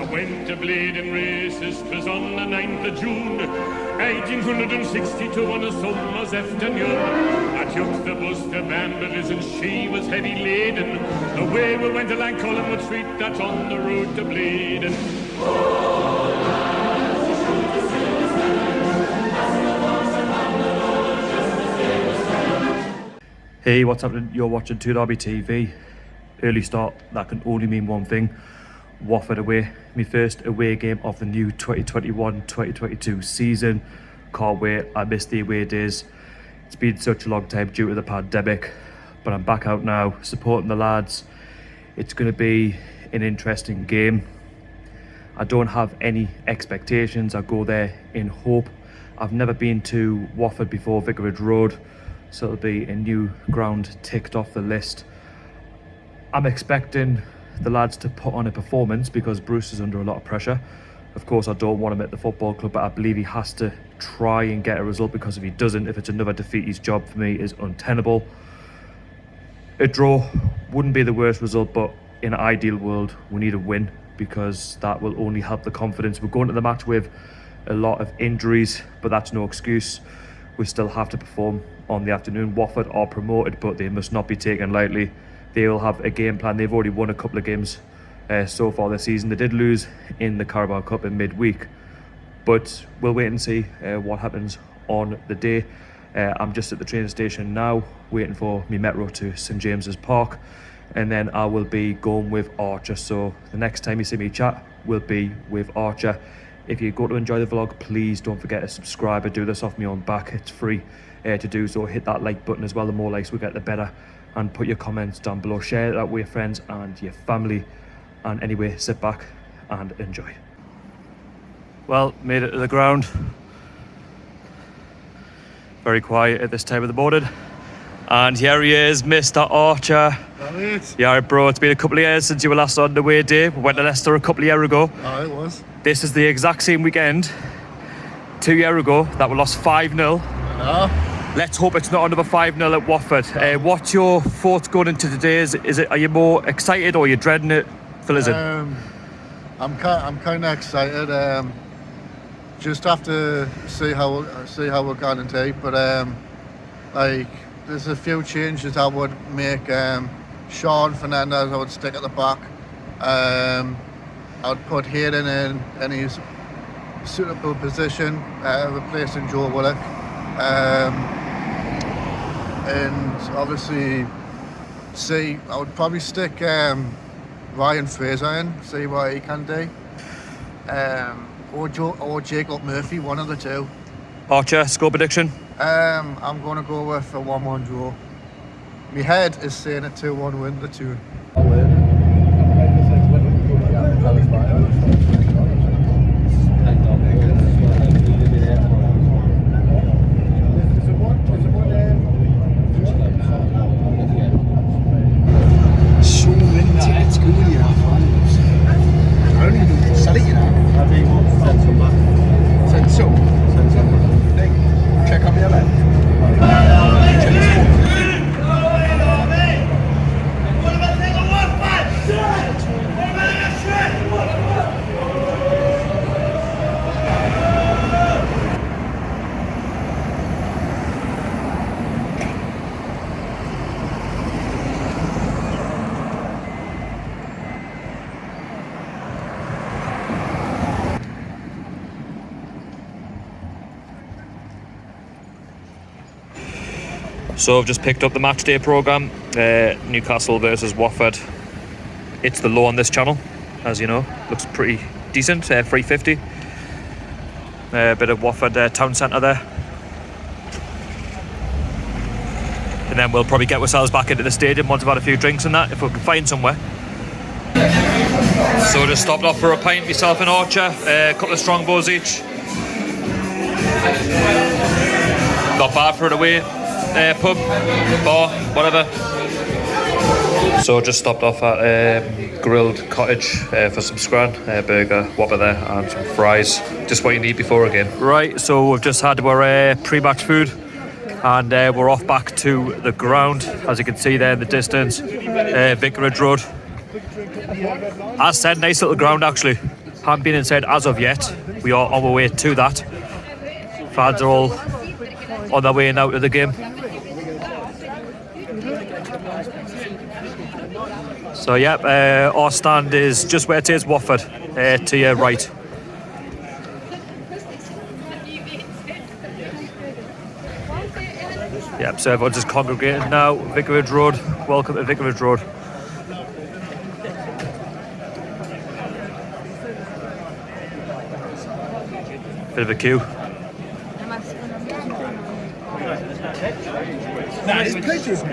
I went to bleeding races, 'twas on the 9th of June 1862 on a summer's afternoon. I took the bus to Bamberley's and she was heavy laden. Away we went along Collingwood Street, that's on the road to Bleeding. Hey, what's happening? You're watching TOON TV. Early start, that can only mean one thing. Watford away. My first away game of the new 2021-2022 season. Can't wait. I missed the away days. It's been such a long time due to the pandemic. But I'm back out now, supporting the lads. It's going to be an interesting game. I don't have any expectations. I go there in hope. I've never been to Watford before, Vicarage Road. So it'll be a new ground ticked off the list. I'm expecting the lads to put on a performance because Bruce is under a lot of pressure. Of course, I don't want him at the football club, but I believe he has to try and get a result, because if he doesn't, if it's another defeat, his job for me is untenable. A draw wouldn't be the worst result, but in an ideal world, we need a win because that will only help the confidence. We're going to the match with a lot of injuries, but that's no excuse. We still have to perform on the afternoon. Watford are promoted, but they must not be taken lightly. They will have a game plan. They've already won a couple of games so far this season. They did lose in the Carabao Cup in midweek, but we'll wait and see what happens on the day. I'm just at the train station now, waiting for me metro to St James's Park, and then I will be going with Archer. So the next time you see me chat will be with Archer. If you're going to enjoy the vlog, please don't forget to subscribe. I do this off my own back. It's free to do so. Hit that like button as well. The more likes we get, the better. And put your comments down below. Share that with your friends and your family. And anyway, sit back and enjoy. Well, made it to the ground. Very quiet at this time of the morning. And here he is, Mr. Archer. Yeah, bro, it's been a couple of years since you were last on the away day. We went to Leicester a couple of years ago. Oh, it was. This is the exact same weekend 2 years ago that we lost 5-0. Let's hope it's not another 5-0 at Watford. What's your thoughts going into today? Are you more excited or are you dreading it? Fill us in. I'm kind of excited. Just have to see how we're going to take. But like, there's a few changes I would make. Sean Fernandez, I would stick at the back. I would put Hayden in his suitable position, replacing Joe Willock. And obviously, I would probably stick Ryan Fraser in, see what he can do. Or Jacob Murphy, one of the two. Archer, score prediction? I'm going to go with a 1-1 draw. My head is saying a 2-1 win to TOON. So I've just picked up the Matchday programme, Newcastle versus Watford. It's the low on this channel, as you know. Looks pretty decent, 350. A bit of Watford town centre there. And then we'll probably get ourselves back into the stadium once we've had a few drinks and that, if we can find somewhere. So just stopped off for a pint, myself and Archer, a couple of Strongbos each. Not bad for it away. Pub, bar, whatever. So just stopped off at Grilled Cottage for some scran, burger, whopper there, and some fries. Just what you need before a game. Right, so we've just had our pre-match food, and we're off back to the ground. As you can see there in the distance, Vicarage Road. As said, nice little ground actually. Haven't been inside as of yet. We are on our way to that. Fans are all on their way now to the game. So yeah, our stand is just where it is, Watford, to your right. Yep, so everyone's just congregating now. Vicarage Road, welcome to Vicarage Road. Bit of a queue. Nice pictures.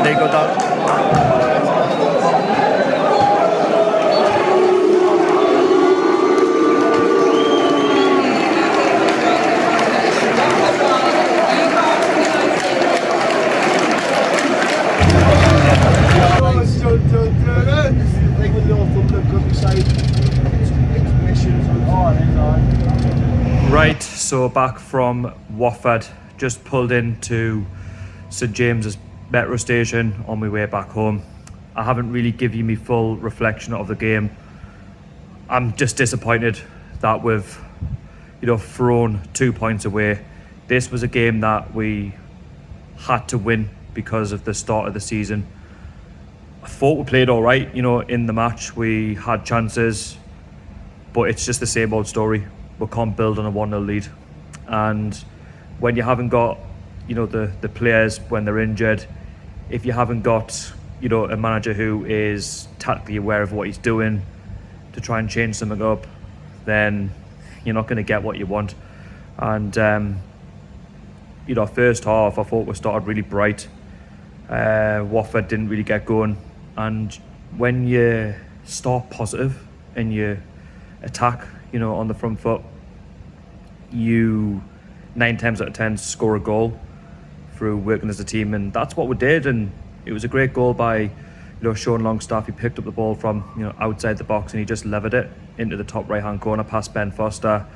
They go down. Right, so back from Watford, just pulled into St James's metro station on my way back home. I haven't really given you my full reflection of the game. I'm just disappointed that we've, thrown 2 points away. This was a game that we had to win because of the start of the season. I thought we played all right, in the match. We had chances, but it's just the same old story. We can't build on a 1-0 lead. And when you haven't got, the players when they're injured, if you haven't got, a manager who is tactically aware of what he's doing to try and change something up, then you're not going to get what you want. And, first half, I thought we started really bright. Watford didn't really get going. And when you start positive and you attack, on the front foot, you 9 times out of 10 score a goal through working as a team, and that's what we did. And it was a great goal by Sean Longstaff. He picked up the ball from outside the box and he just levered it into the top right hand corner past Ben Foster.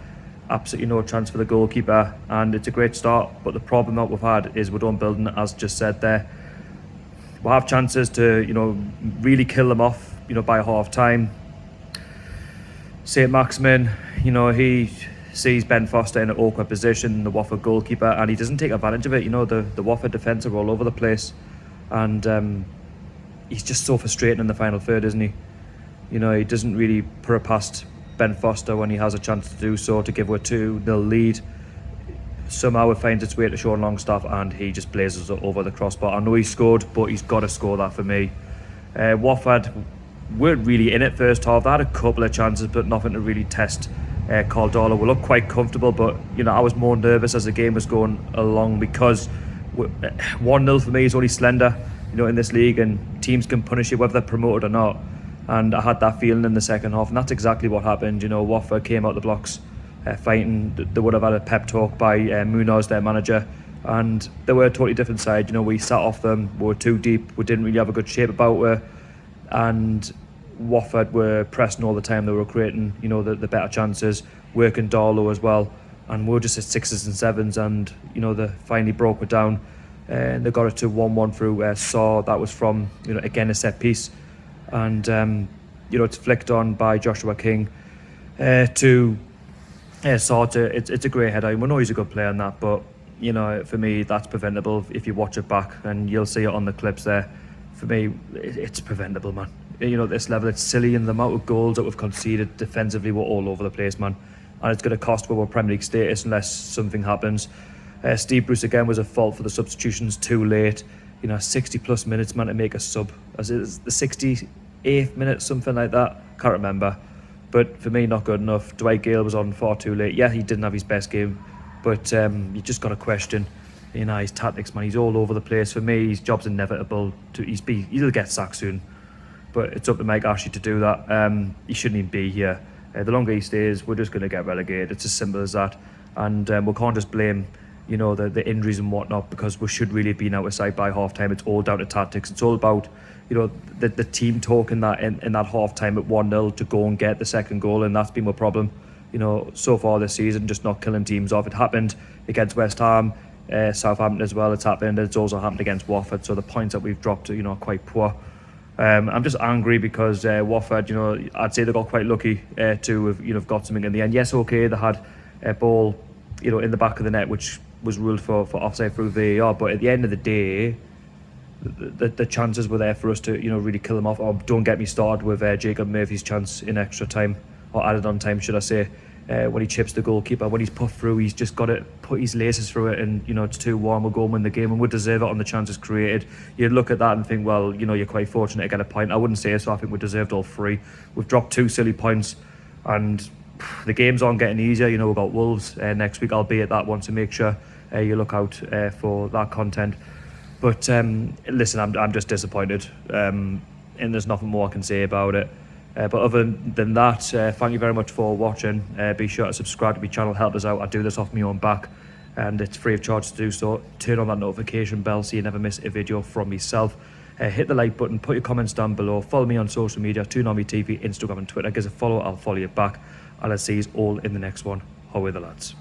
Absolutely no chance for the goalkeeper, and it's a great start. But the problem that we've had is we don't build on it, as just said there. We'll have chances to really kill them off by half time. St Maximin, he sees Ben Foster in an awkward position, the Watford goalkeeper, and he doesn't take advantage of it. The Watford defence are all over the place, and he's just so frustrating in the final third, isn't he? He doesn't really put it past Ben Foster when he has a chance to do so, to give a 2-0 lead. Somehow it finds its way to Sean Longstaff and he just blazes it over the crossbar. I know he scored, but he's got to score that for me. Watford weren't really in it first half. They had a couple of chances, but nothing to really test Caldala. We looked quite comfortable, but I was more nervous as the game was going along, because 1-0 for me is only slender, in this league, and teams can punish you whether they're promoted or not. And I had that feeling in the second half, and that's exactly what happened. Watford came out the blocks fighting. They would have had a pep talk by Munoz, their manager, and they were a totally different side. We sat off them, we were too deep, we didn't really have a good shape about it, and Watford were pressing all the time. They were creating, the better chances, working Darlow as well, and we were just at 6s and 7s, and they finally broke it down, and they got it to 1-1 through Saw. That was from again a set piece, and it's flicked on by Joshua King to Saw. It's a great header. We know he's a good player on that, but for me that's preventable. If you watch it back, and you'll see it on the clips there, for me it's preventable, man. At this level, it's silly, and the amount of goals that we've conceded defensively were all over the place, man. And it's going to cost our Premier League status unless something happens. Steve Bruce again was at fault for the substitutions too late. 60 plus minutes, man, to make a sub. As it is the 68th minute, something like that. Can't remember. But for me, not good enough. Dwight Gale was on far too late. Yeah, he didn't have his best game, but you just got to question his tactics, man. He's all over the place. For me, his job's inevitable. He'll get sacked soon. But it's up to Mike Ashley to do that. He shouldn't even be here. The longer he stays, we're just going to get relegated. It's as simple as that. And we can't just blame, the injuries and whatnot, because we should really have been out of sight by half time. It's all down to tactics. It's all about, the team talking that in that half time at 1-0 to go and get the second goal, and that's been my problem. So far this season, just not killing teams off. It happened against West Ham, Southampton as well. It's happened. It's also happened against Watford. So the points that we've dropped, are quite poor. I'm just angry because Watford, I'd say they got quite lucky to have got something in the end. Yes, okay, they had a ball, in the back of the net, which was ruled for offside through VAR. But at the end of the day, the chances were there for us to, really kill them off. Or don't get me started with Jacob Murphy's chance in extra time, or added on time, should I say. When he chips the goalkeeper, when he's put through, he's just got to put his laces through it, and it's 2-1. We'll go and win the game, and we'll deserve it on the chances created. You'd look at that and think, well, you're quite fortunate to get a point. I wouldn't say so. I think we deserved all three. We've dropped 2 silly points, and the games aren't getting easier. You know, we've got Wolves next week. I'll be at that one, so make sure you look out for that content. But listen, I'm just disappointed, and there's nothing more I can say about it. But other than that, thank you very much for watching. Be sure to subscribe to my channel, help us out. I do this off my own back, and it's free of charge to do so. Turn on that notification bell so you never miss a video from myself. Hit the like button, put your comments down below, follow me on social media, TOON TV, Instagram and Twitter. Give us a follow, I'll follow you back, and I'll see you all in the next one. How are the lads?